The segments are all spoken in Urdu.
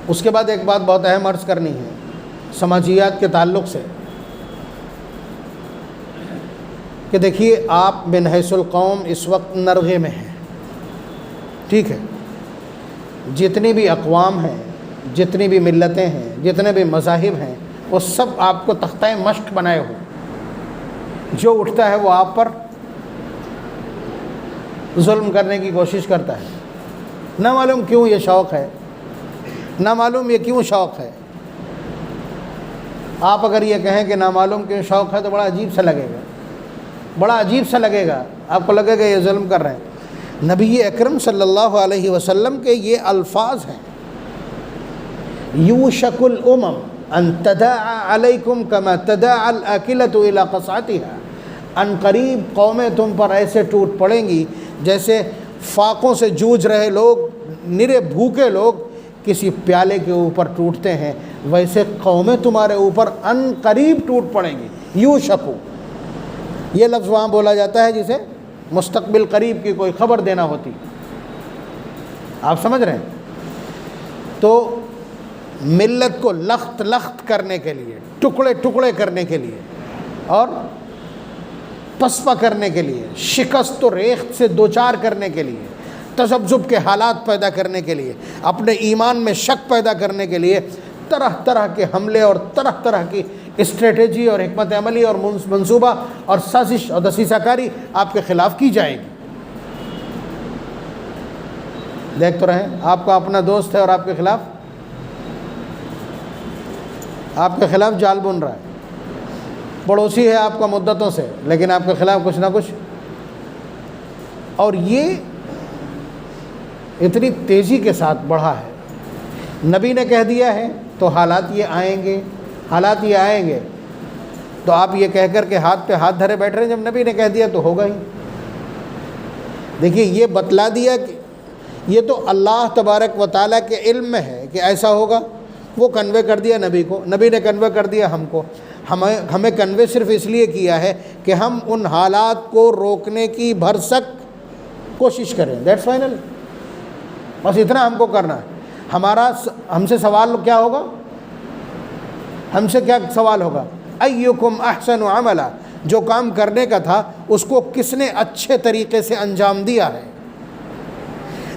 اس کے بعد ایک بات بہت اہم عرض کرنی ہے سماجیات کے تعلق سے، کہ دیکھیے آپ من حیث القوم اس وقت نرغے میں ہیں، ٹھیک ہے؟ جتنی بھی اقوام ہیں، جتنی بھی ملتیں ہیں، جتنے بھی مذاہب ہیں، وہ سب آپ کو تختہ مشق بنائے ہوئے، جو اٹھتا ہے وہ آپ پر ظلم کرنے کی کوشش کرتا ہے۔ نہ معلوم کیوں یہ شوق ہے، نہ معلوم یہ کیوں شوق ہے۔ آپ اگر یہ کہیں کہ نہ معلوم کیوں شوق ہے تو بڑا عجیب سا لگے گا، بڑا عجیب سا لگے گا، آپ کو لگے گا یہ ظلم کر رہے ہیں۔ نبی اکرم صلی اللہ علیہ وسلم کے یہ الفاظ ہیں، یوشک الامم ان تداعى علیکم کما تداعى الاکلۃ الی قصعتها، ان قریب قومیں تم پر ایسے ٹوٹ پڑیں گی جیسے فاقوں سے جوجھ رہے لوگ، نرے بھوکے لوگ کسی پیالے کے اوپر ٹوٹتے ہیں، ویسے قومیں تمہارے اوپر ان قریب ٹوٹ پڑیں گی۔ یوشکو، یہ لفظ وہاں بولا جاتا ہے جسے مستقبل قریب کی کوئی خبر دینا ہوتی، آپ سمجھ رہے ہیں؟ تو ملت کو لخت لخت کرنے کے لیے، ٹکڑے ٹکڑے کرنے کے لیے اور پسپا کرنے کے لیے، شکست و ریخت سے دوچار کرنے کے لیے، تذبذب کے حالات پیدا کرنے کے لیے، اپنے ایمان میں شک پیدا کرنے کے لیے طرح طرح کے حملے اور طرح طرح کی اسٹریٹجی اور حکمت عملی اور منصوبہ اور سازش اور دسیسہ کاری آپ کے خلاف کی جائے گی۔ دیکھ تو رہیں، آپ کا اپنا دوست ہے اور آپ کے خلاف جال بن رہا ہے، پڑوسی ہے آپ کا مدتوں سے، لیکن آپ کے خلاف کچھ نہ کچھ، اور یہ اتنی تیزی کے ساتھ بڑھا ہے۔ نبی نے کہہ دیا ہے تو حالات یہ آئیں گے، تو آپ یہ کہہ کر کے ہاتھ پہ ہاتھ دھرے بیٹھ رہے ہیں، جب نبی نے کہہ دیا تو ہوگا ہی۔ دیکھیے یہ بتلا دیا کہ یہ تو اللہ تبارک و تعالیٰ کے علم میں ہے کہ ایسا ہوگا، وہ کنوے کر دیا نبی کو، نبی نے کنوے کر دیا ہم کو، ہمیں کنوے صرف اس لیے کیا ہے کہ ہم ان حالات کو روکنے کی بھرسک کوشش کریں، دیٹس فائنل، بس اتنا ہم کو کرنا ہے۔ ہم سے سوال کیا ہوگا؟ ہم سے کیا سوال ہوگا؟ ایکم احسن عملا، جو کام کرنے کا تھا اس کو کس نے اچھے طریقے سے انجام دیا ہے۔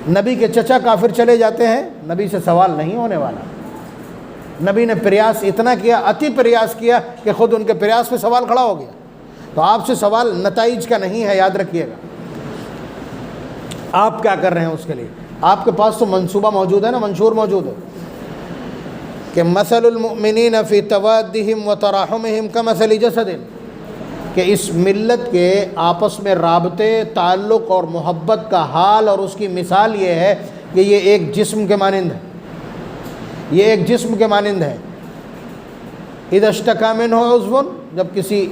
نبی کے چچا کافر چلے جاتے ہیں، نبی سے سوال نہیں ہونے والا۔ نبی نے پریاس اتنا کیا، اتی پریاس کیا کہ خود ان کے پریاس پہ سوال کھڑا ہو گیا۔ تو آپ سے سوال نتائج کا نہیں ہے، یاد رکھیے گا۔ آپ کیا کر رہے ہیں اس کے لیے؟ آپ کے پاس تو منصوبہ موجود ہے نا، منشور موجود ہے کہ مثل المؤمنین فی توادہم و تراحمہم کمثل جسد، کہ اس ملت کے آپس میں رابطے، تعلق اور محبت کا حال اور اس کی مثال یہ ہے کہ یہ ایک جسم کے مانند ہے، یہ ایک جسم کے مانند ہے۔ اذا اشتکا منہ عضو، جب کسی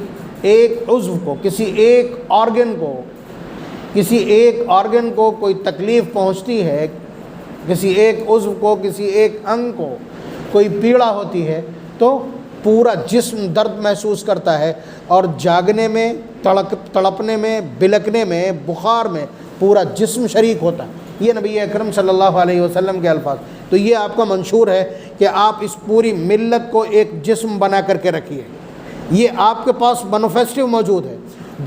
ایک عضو کو، کسی ایک آرگن کو کوئی تکلیف پہنچتی ہے، کسی ایک عضو کو، کسی ایک انگ کو کوئی پیڑا ہوتی ہے، تو پورا جسم درد محسوس کرتا ہے، اور جاگنے میں، تڑپنے میں، بلکنے میں، بخار میں پورا جسم شریک ہوتا ہے۔ یہ نبی اکرم صلی اللہ علیہ وسلم کے الفاظ۔ تو یہ آپ کا منشور ہے کہ آپ اس پوری ملت کو ایک جسم بنا کر کے رکھیے، یہ آپ کے پاس مینیفیسٹو موجود ہے۔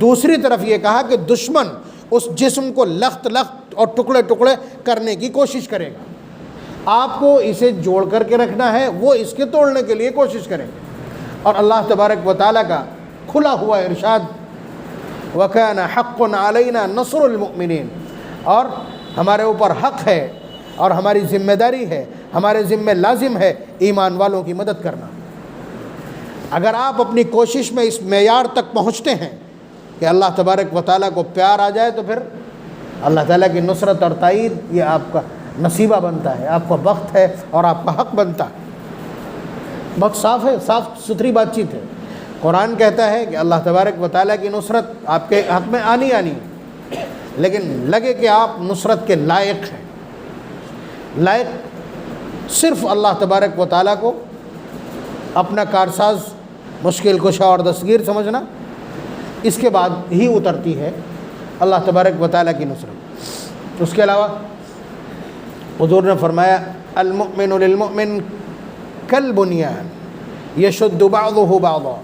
دوسری طرف یہ کہا کہ دشمن اس جسم کو لخت لخت اور ٹکڑے ٹکڑے کرنے کی کوشش کرے گا، آپ کو اسے جوڑ کر کے رکھنا ہے، وہ اس کے توڑنے کے لیے کوشش کریں گے۔ اور اللہ تبارک و تعالیٰ کا کھلا ہوا ارشاد، وَكَانَ حَقٌّ عَلَيْنَا نَصْرُ الْمُؤْمِنِينَ، اور ہمارے اوپر حق ہے اور ہماری ذمہ داری ہے، ہمارے ذمہ لازم ہے ایمان والوں کی مدد کرنا۔ اگر آپ اپنی کوشش میں اس معیار تک پہنچتے ہیں کہ اللہ تبارک و تعالیٰ کو پیار آ جائے، تو پھر اللہ تعالیٰ کی نصرت اور تائید یہ آپ کا نصیبہ بنتا ہے، آپ کا وقت ہے اور آپ کا حق بنتا ہے۔ بہت صاف ہے، صاف ستھری بات چیت ہے۔ قرآن کہتا ہے کہ اللہ تبارک و تعالیٰ کی نصرت آپ کے حق میں آنی ہے، لیکن لگے کہ آپ نصرت کے لائق ہیں۔ لائق صرف اللہ تبارک و تعالیٰ کو اپنا کارساز، مشکل کشا اور دستگیر سمجھنا، اس کے بعد ہی اترتی ہے اللہ تبارک و تعالیٰ کی نصرت۔ اس کے علاوہ حضور نے فرمایا المؤمن للمؤمن کالبنیان یشد بعضہ بعضا،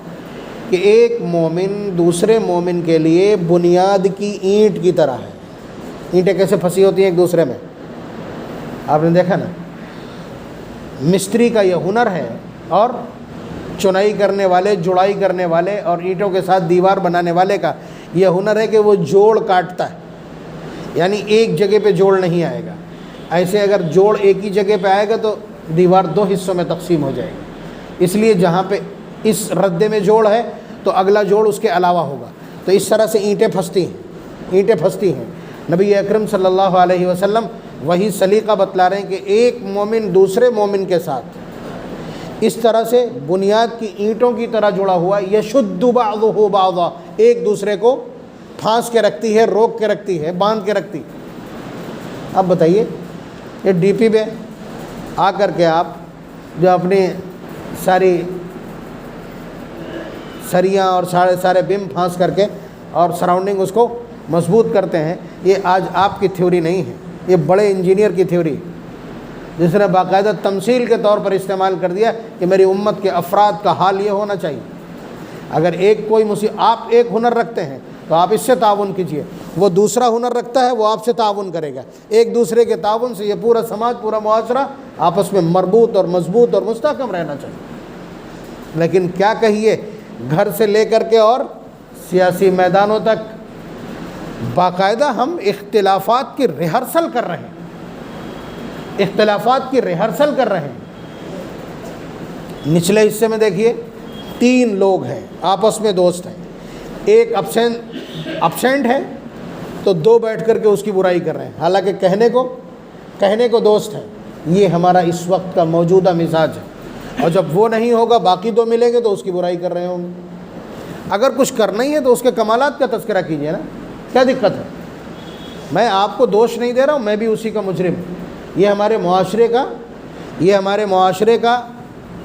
کہ ایک مومن دوسرے مومن کے لیے بنیاد کی اینٹ کی طرح ہے۔ اینٹیں کیسے پھنسی ہوتی ہیں ایک دوسرے میں، آپ نے دیکھا نا۔ مستری کا یہ ہنر ہے، اور چنائی کرنے والے، جڑائی کرنے والے اور اینٹوں کے ساتھ دیوار بنانے والے کا یہ ہنر ہے کہ وہ جوڑ کاٹتا ہے، یعنی ایک جگہ پہ جوڑ نہیں آئے گا۔ ایسے اگر جوڑ ایک ہی جگہ پہ آئے گا تو دیوار دو حصوں میں تقسیم ہو جائے گی، اس لیے جہاں پہ اس ردے میں جوڑ ہے تو اگلا جوڑ اس کے علاوہ ہوگا۔ تو اس طرح سے اینٹیں پھنستی ہیں۔ نبی اکرم صلی اللہ علیہ وسلم وہی سلیقہ بتلا رہے ہیں کہ ایک مومن دوسرے مومن کے ساتھ اس طرح سے بنیاد کی اینٹوں کی طرح جڑا ہوا، یشد بعضہ بعضا، ایک دوسرے کو پھانس کے رکھتی ہے، روک کے رکھتی ہے، باندھ کے رکھتی۔ اب بتائیے، یہ ڈی پی پہ آ کر کے آپ جو اپنی ساری سریاں اور سارے بم پھانس کر کے اور سراؤنڈنگ اس کو مضبوط کرتے ہیں، یہ آج آپ کی تھیوری نہیں ہے، یہ بڑے انجینئر کی تھیوری، جس نے باقاعدہ تمثیل کے طور پر استعمال کر دیا کہ میری امت کے افراد کا حال یہ ہونا چاہیے۔ اگر کوئی آپ ایک ہنر رکھتے ہیں تو آپ اس سے تعاون کیجئے، وہ دوسرا ہنر رکھتا ہے وہ آپ سے تعاون کرے گا، ایک دوسرے کے تعاون سے یہ پورا سماج، پورا معاشرہ آپس میں مربوط اور مضبوط اور مستحکم رہنا چاہیے۔ لیکن کیا کہیے، گھر سے لے کر کے اور سیاسی میدانوں تک باقاعدہ ہم اختلافات کی ریہرسل کر رہے ہیں، نچلے حصے میں دیکھیے 3 لوگ ہیں، آپس میں دوست ہیں، ایک ابسینٹ ہے تو 2 بیٹھ کر کے اس کی برائی کر رہے ہیں، حالانکہ کہنے کو دوست ہیں۔ یہ ہمارا اس وقت کا موجودہ مزاج ہے، اور جب وہ نہیں ہوگا باقی 2 ملیں گے تو اس کی برائی کر رہے ہوں گے۔ اگر کچھ کرنا ہی ہے تو اس کے کمالات کا تذکرہ کیجئے نا، کیا دقت ہے؟ میں آپ کو دوش نہیں دے رہا ہوں، میں بھی اسی کا مجرم ہوں۔ یہ ہمارے معاشرے کا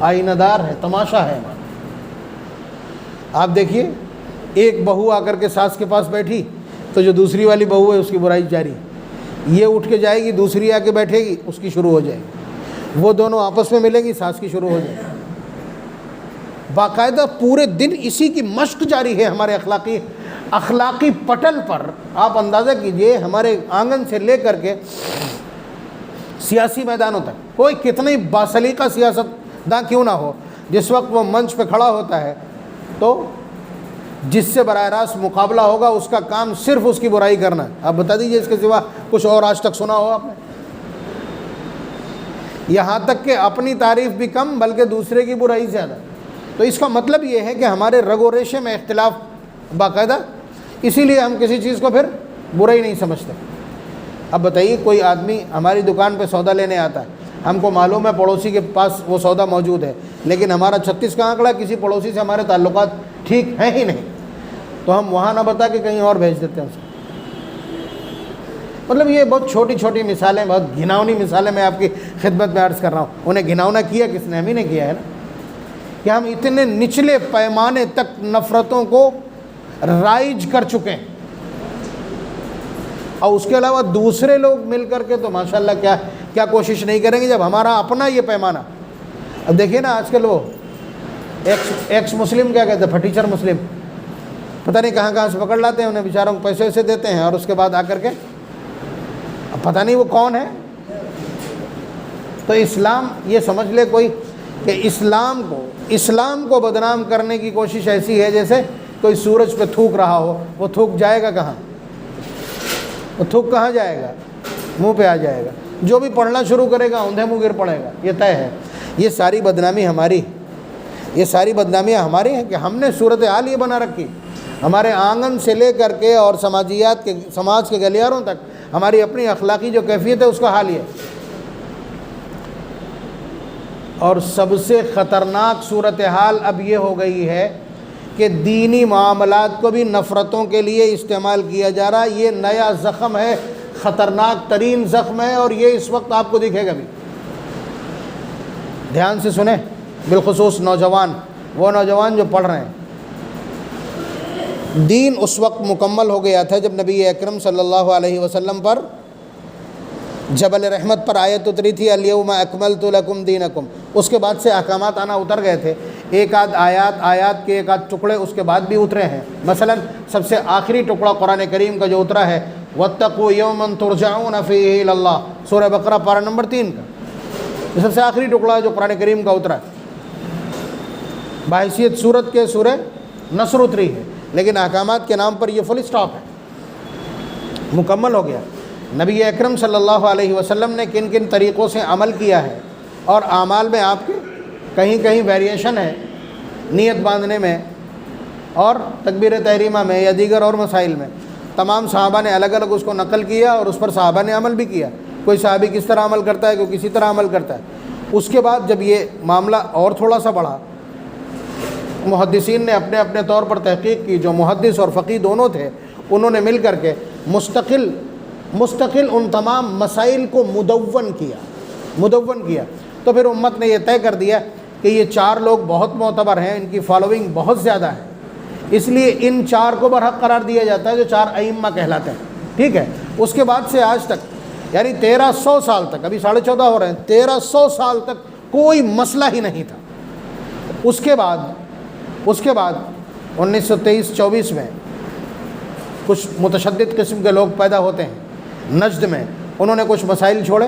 آئینہ دار ہے، تماشا ہے ہمارا۔ آپ دیکھیے، ایک بہو آ کر کے ساس کے پاس بیٹھی تو جو دوسری والی بہو ہے اس کی برائی جاری، یہ اٹھ کے جائے گی، دوسری آ کے بیٹھے گی، اس کی شروع ہو جائے گی، وہ دونوں آپس میں ملیں گی، ساس کی شروع ہو جائے گی۔ باقاعدہ پورے دن اسی کی مشق جاری ہے ہمارے اخلاقی پٹل پر۔ آپ اندازہ کیجئے، ہمارے آنگن سے لے کر کے سیاسی میدانوں تک، کوئی کتنی باسلیقہ سیاست داں کیوں نہ ہو، جس وقت وہ منچ پہ کھڑا ہوتا ہے تو جس سے براہ راست مقابلہ ہوگا اس کا کام صرف اس کی برائی کرنا ہے۔ آپ بتا دیجئے اس کے سوا کچھ اور آج تک سنا ہو آپ نے؟ یہاں تک کہ اپنی تعریف بھی کم بلکہ دوسرے کی برائی زیادہ۔ تو اس کا مطلب یہ ہے کہ ہمارے رگ و ریشے میں اختلاف باقاعدہ، اسی لیے ہم کسی چیز کو پھر برائی نہیں سمجھتے۔ اب بتائیے، کوئی آدمی ہماری دکان پہ سودا لینے آتا ہے، ہم کو معلوم ہے پڑوسی کے پاس وہ سودا موجود ہے، لیکن ہمارا 36 کا آنکڑا، کسی پڑوسی سے ہمارے تعلقات ٹھیک ہیں ہی نہیں، تو ہم وہاں نہ بتا کے کہیں اور بھیج دیتے ہیں اس کو۔ مطلب یہ بہت چھوٹی چھوٹی مثالیں، بہت گھناؤنی مثالیں میں آپ کی خدمت میں عرض کر رہا ہوں۔ انہیں گھناؤنا کیا کس نے؟ ہم ہی نے کیا ہے نا، کہ ہم اتنے نچلے پیمانے تک نفرتوں کو رائج کر چکے ہیں، اور اس کے علاوہ دوسرے لوگ مل کر کے تو ماشاءاللہ کیا کوشش نہیں کریں گے جب ہمارا اپنا یہ پیمانہ۔ اب دیکھیے نا، آج کل وہ ایکس مسلم کیا کہتے ہیں، پھٹیچر مسلم، پتہ نہیں کہاں سے پکڑ لاتے ہیں، انہیں بیچاروں کو پیسے ویسے دیتے ہیں، اور اس کے بعد آ کر کے اب پتہ نہیں وہ کون ہے۔ تو اسلام، یہ سمجھ لے کوئی کہ اسلام کو بدنام کرنے کی کوشش ایسی ہے جیسے کوئی سورج پہ تھوک رہا ہو، وہ تھوک جائے گا کہاں؟ وہ تھوک کہاں جائے گا؟ منہ پہ آ جائے گا۔ جو بھی پڑھنا شروع کرے گا اندھے منہ گر پڑے گا، یہ طے ہے۔ یہ ساری بدنامیاں ہماری ہیں کہ ہم نے صورتحال یہ بنا رکھی، ہمارے آنگن سے لے کر کے اور سماج کے گلیاروں تک ہماری اپنی اخلاقی جو کیفیت ہے اس کا حال یہ ہے۔ اور سب سے خطرناک صورتحال اب یہ ہو گئی ہے کہ دینی معاملات کو بھی نفرتوں کے لیے استعمال کیا جا رہا ہے۔ یہ نیا زخم ہے، خطرناک ترین زخم ہے، اور یہ اس وقت آپ کو دکھے گا بھی۔ دھیان سے سنیں، بالخصوص نوجوان، وہ نوجوان جو پڑھ رہے ہیں۔ دین اس وقت مکمل ہو گیا تھا جب نبی اکرم صلی اللہ علیہ وسلم پر جبل رحمت پر آیت اتری تھی الیوم اکملت لکم دینکم، اس کے بعد سے احکامات آنا اتر گئے تھے، ایک آدھ آیات کے ایک آدھ ٹکڑے اس کے بعد بھی اترے ہیں۔ مثلا سب سے آخری ٹکڑا قرآن کریم کا جو اترا ہے واتقوا یوما ترجعون فیہ الی اللہ، سورہ بقرہ پارہ نمبر 3 کا، یہ سب سے آخری ٹکڑا ہے جو قرآن کریم کا اترا ہے، بحیثیت سورت کے سورہ نصر اتری ہے، لیکن احکامات کے نام پر یہ فل اسٹاپ ہے، مکمل ہو گیا۔ نبی اکرم صلی اللہ علیہ وسلم نے کن کن طریقوں سے عمل کیا ہے، اور اعمال میں آپ کے کہیں کہیں ویریشن ہے، نیت باندھنے میں اور تکبیر تحریمہ میں یا دیگر اور مسائل میں، تمام صحابہ نے الگ الگ اس کو نقل کیا اور اس پر صحابہ نے عمل بھی کیا، کوئی صحابی کس طرح عمل کرتا ہے، کوئی کسی طرح عمل کرتا ہے۔ اس کے بعد جب یہ معاملہ اور تھوڑا سا بڑھا، محدثین نے اپنے اپنے طور پر تحقیق کی، جو محدث اور فقیہ دونوں تھے انہوں نے مل کر کے مستقل ان تمام مسائل کو مدون کیا، تو پھر امت نے یہ طے کر دیا کہ یہ 4 لوگ بہت معتبر ہیں، ان کی فالوئنگ بہت زیادہ ہے، اس لیے ان 4 کو برحق قرار دیا جاتا ہے جو 4 ائمہ کہلاتے ہیں، ٹھیک ہے۔ اس کے بعد سے آج تک یعنی 1300 سال تک، ابھی 14.5 ہو رہے ہیں، 1300 سال تک کوئی مسئلہ ہی نہیں تھا۔ اس کے بعد 1923-24 میں کچھ متشدد قسم کے لوگ پیدا ہوتے ہیں نجد میں، انہوں نے کچھ مسائل چھوڑے،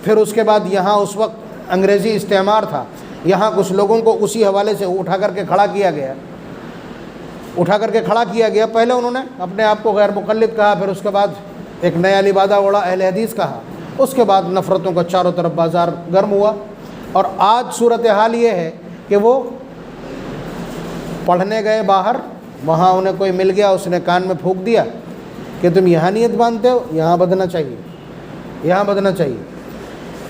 پھر اس کے بعد یہاں اس وقت انگریزی استعمار تھا، یہاں کچھ لوگوں کو اسی حوالے سے اٹھا کر کے کھڑا کیا گیا۔ پہلے انہوں نے اپنے آپ کو غیر مقلد کہا، پھر اس کے بعد ایک نیا لبادہ اوڑھا، اہل حدیث کہا، اس کے بعد نفرتوں کا چاروں طرف بازار گرم ہوا، اور آج صورتحال یہ ہے کہ وہ پڑھنے گئے باہر، وہاں انہیں کوئی مل گیا، اس نے کان میں پھونک دیا کہ تم یہاں نیت باندھتے ہو، یہاں بدلنا چاہیے۔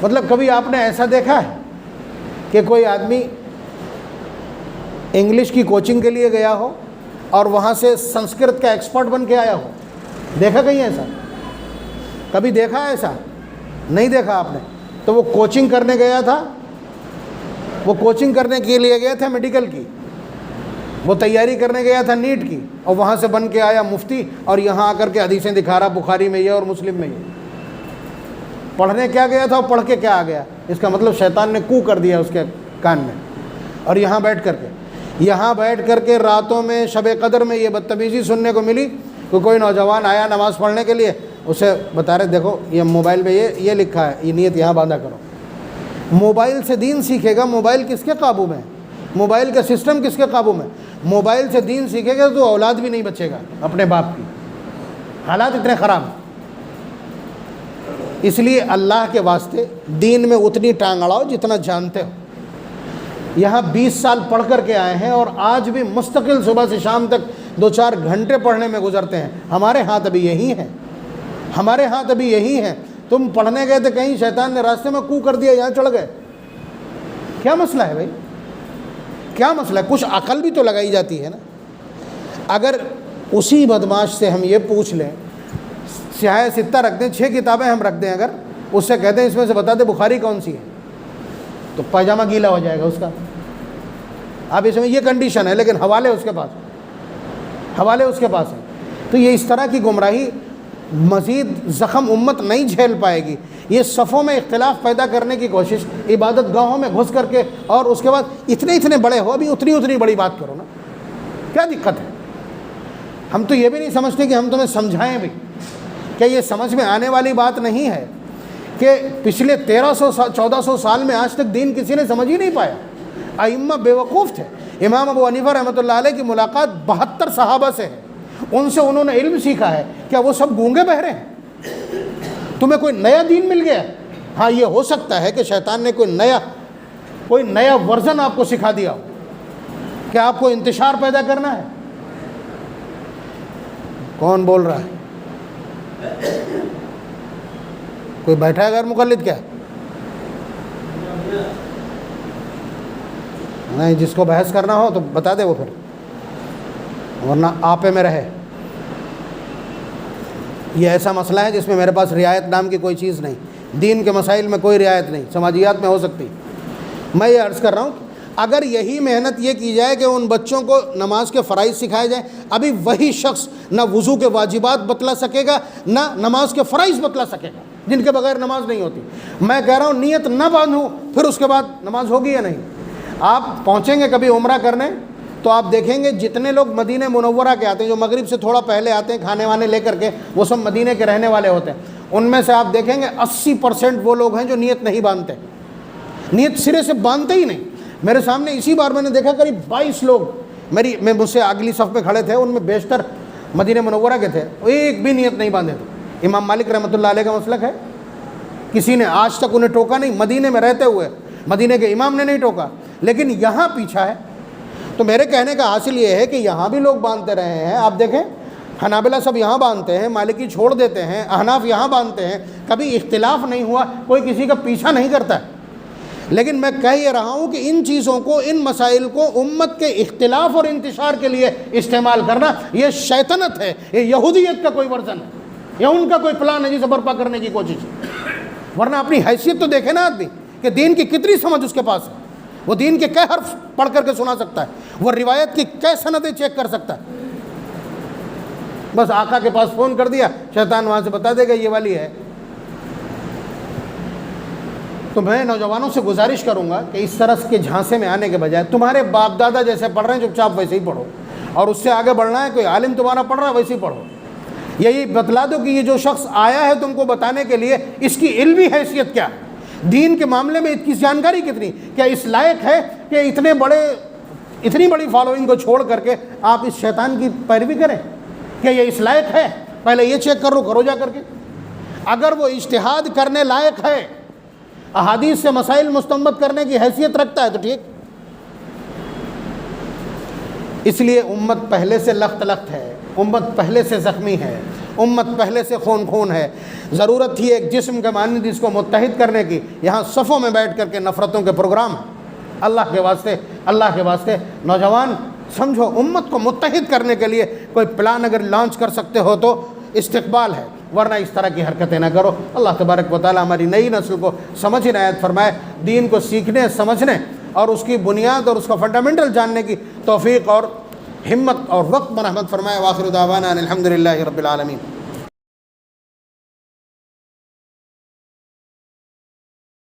مطلب کبھی آپ نے ایسا دیکھا ہے کہ کوئی آدمی انگلش کی کوچنگ کے لیے گیا ہو اور وہاں سے سنسکرت کا ایکسپرٹ بن کے آیا ہو؟ دیکھا کہیں ایسا؟ کبھی دیکھا ایسا؟ نہیں دیکھا آپ نے۔ تو وہ کوچنگ کرنے گیا تھا، وہ کوچنگ کرنے کے لیے گیا تھا میڈیکل کی، وہ تیاری کرنے گیا تھا نیٹ کی، اور وہاں سے بن کے آیا مفتی، اور یہاں آ کر کے حدیثیں دکھا رہا بخاری میں یہ اور مسلم میں یہ۔ پڑھنے کیا گیا تھا اور پڑھ کے کیا آ گیا؟ اس کا مطلب شیطان نے کو کر دیا اس کے کان میں، اور یہاں بیٹھ کر کے راتوں میں شب قدر میں یہ بدتمیزی سننے کو ملی کہ کوئی نوجوان آیا نماز پڑھنے کے لیے، اسے بتا رہے دیکھو یہ موبائل میں یہ لکھا ہے، یہ نیت یہاں باندھا کرو۔ موبائل سے دین سیکھے گا، موبائل کس کے قابو میں ہے؟ موبائل کا سسٹم کس کے قابو میں؟ موبائل سے دین سیکھے گا تو اولاد بھی نہیں بچے گا اپنے باپ کی، حالات اتنے خراب ہیں۔ اس لیے اللہ کے واسطے دین میں اتنی ٹانگ اڑاؤ جتنا جانتے ہو۔ یہاں 20 سال پڑھ کر کے آئے ہیں اور آج بھی مستقل صبح سے شام تک 2-4 گھنٹے پڑھنے میں گزرتے ہیں۔ ہمارے ہاتھ ابھی یہی ہیں، تم پڑھنے گئے تھے کہیں، شیطان نے راستے میں کو کر دیا، یہاں چڑھ گئے۔ کیا مسئلہ ہے بھائی؟ کیا مسئلہ ہے؟ کچھ عقل بھی تو لگائی جاتی ہے نا۔ اگر اسی بدماش سے ہم یہ پوچھ لیں، سیاہ ستہ رکھ دیں، 6 کتابیں ہم رکھ دیں، اگر اس سے کہتے ہیں اس میں سے بتا دے بخاری کون سی ہے، تو پاجامہ گیلا ہو جائے گا اس کا۔ اب اس میں یہ کنڈیشن ہے، لیکن حوالے اس کے پاس ہیں۔ تو یہ اس طرح کی گمراہی مزید زخم امت نہیں جھیل پائے گی۔ یہ صفوں میں اختلاف پیدا کرنے کی کوشش، عبادت گاہوں میں گھس کر کے، اور اس کے بعد اتنے بڑے ہو، ابھی اتنی بڑی بات کرو نا، کیا دقت ہے؟ ہم تو یہ بھی نہیں سمجھتے کہ ہم تمہیں سمجھائیں بھی۔ کیا یہ سمجھ میں آنے والی بات نہیں ہے کہ پچھلے 1300-1400 سال میں آج تک دین کسی نے سمجھ ہی نہیں پایا؟ ائمہ بے وقوف تھے۔ امام ابو حنیفہ رحمۃ اللہ علیہ کی ملاقات 72 صحابہ سے ہے، ان سے انہوں نے علم سیکھا ہے۔ کیا وہ سب گونگے بہرے ہیں؟ تمہیں کوئی نیا دین مل گیا؟ ہاں، یہ ہو سکتا ہے کہ شیطان نے کوئی نیا ورژن آپ کو سکھا دیا ہو کہ آپ کو انتشار پیدا کرنا ہے۔ کون بول رہا ہے؟ کوئی بیٹھا ہے غیر مقلد کیا؟ نہیں، جس کو بحث کرنا ہو تو بتا دے وہ، پھر ورنہ آپے میں رہے۔ یہ ایسا مسئلہ ہے جس میں میرے پاس رعایت نام کی کوئی چیز نہیں، دین کے مسائل میں کوئی رعایت نہیں، سماجیات میں ہو سکتی۔ میں یہ عرض کر رہا ہوں، اگر یہی محنت یہ کی جائے کہ ان بچوں کو نماز کے فرائض سکھائے جائیں، ابھی وہی شخص نہ وضو کے واجبات بتلا سکے گا، نہ نماز کے فرائض بتلا سکے گا۔ جن کے بغیر نماز نہیں ہوتی۔ میں کہہ رہا ہوں نیت نہ باندھوں پھر اس کے بعد نماز ہوگی یا نہیں؟ آپ پہنچیں گے کبھی عمرہ کرنے تو آپ دیکھیں گے جتنے لوگ مدینہ منورہ کے آتے ہیں، جو مغرب سے تھوڑا پہلے آتے ہیں کھانے وانے لے کر کے، وہ سب مدینہ کے رہنے والے ہوتے ہیں۔ ان میں سے آپ دیکھیں گے 80% وہ لوگ ہیں جو نیت نہیں باندھتے، نیت سرے سے باندھتے ہی نہیں۔ میرے سامنے اسی بار میں نے دیکھا قریب 22 لوگ میں مجھ سے اگلی صف پہ کھڑے تھے، ان میں بیشتر مدینہ منورہ کے تھے، ایک بھی نیت نہیں باندھے تھے۔ امام مالک رحمۃ اللہ علیہ کا مسلک ہے، کسی نے آج تک انہیں ٹوکا نہیں، مدینے میں رہتے ہوئے مدینے کے امام نے نہیں ٹوکا، لیکن یہاں پیچھا ہے۔ تو میرے کہنے کا حاصل یہ ہے کہ یہاں بھی لوگ باندھتے رہے ہیں۔ آپ دیکھیں حنابلہ سب یہاں باندھتے ہیں، مالکی چھوڑ دیتے ہیں، احناف یہاں باندھتے ہیں، کبھی اختلاف نہیں ہوا، کوئی کسی کا پیچھا نہیں کرتا ہے۔ لیکن میں کہہ یہ رہا ہوں کہ ان چیزوں کو، ان مسائل کو امت کے اختلاف اور انتشار کے لیے استعمال کرنا یہ شیطنت ہے، یہ یہودیت کا کوئی ورژن ہے، یا ان کا کوئی پلان ہے جسے برپا کرنے کی کوشش ہے۔ ورنہ اپنی حیثیت تو دیکھے نا آدمی کہ دین کی کتنی سمجھ اس کے پاس ہے، وہ دین کے کئی حرف پڑھ کر کے سنا سکتا ہے، وہ روایت کی کئی سندیں چیک کر سکتا ہے۔ بس آقا کے پاس فون کر دیا، شیطان وہاں سے بتا دے گا یہ والی ہے۔ تو میں نوجوانوں سے گزارش کروں گا کہ اس طرح کے جھانسے میں آنے کے بجائے تمہارے باپ دادا جیسے پڑھ رہے ہیں چپ چاپ ویسے ہی پڑھو، اور اس سے آگے بڑھنا ہے، کوئی عالم تمہارا پڑھ رہا ہے ویسے ہی پڑھو۔ یہی بتلا دو کہ یہ جو شخص آیا ہے تم کو بتانے کے لیے، اس کی علمی حیثیت کیا ہے، دین کے معاملے میں اس کی جانکاری کتنی، کیا اس لائق ہے کہ اتنی بڑی فالوئنگ کو چھوڑ کر کے آپ اس شیطان کی پیروی کریں؟ کیا یہ اس لائق ہے؟ پہلے یہ چیک کرو جا کر کے۔ اگر وہ اجتہاد کرنے لائق ہے، احادیث سے مسائل مستنبط کرنے کی حیثیت رکھتا ہے تو ٹھیک۔ اس لیے امت پہلے سے لخت ہے، امت پہلے سے زخمی ہے، امت پہلے سے خون ہے۔ ضرورت تھی ایک جسم کے مانند اس کو متحد کرنے کی، یہاں صفوں میں بیٹھ کر کے نفرتوں کے پروگرام ہیں۔ اللہ کے واسطے نوجوان سمجھو، امت کو متحد کرنے کے لیے کوئی پلان اگر لانچ کر سکتے ہو تو استقبال ہے، ورنہ اس طرح کی حرکتیں نہ کرو۔ اللہ تبارک و تعالی ہماری نئی نسل کو سمجھ عنایت فرمائے، دین کو سیکھنے، سمجھنے اور اس کی بنیاد اور اس کا فنڈامنٹل جاننے کی توفیق اور ہمت اور وقت مرحمت فرمائے۔ وآخر دعوانا الحمدللہ رب العالمین۔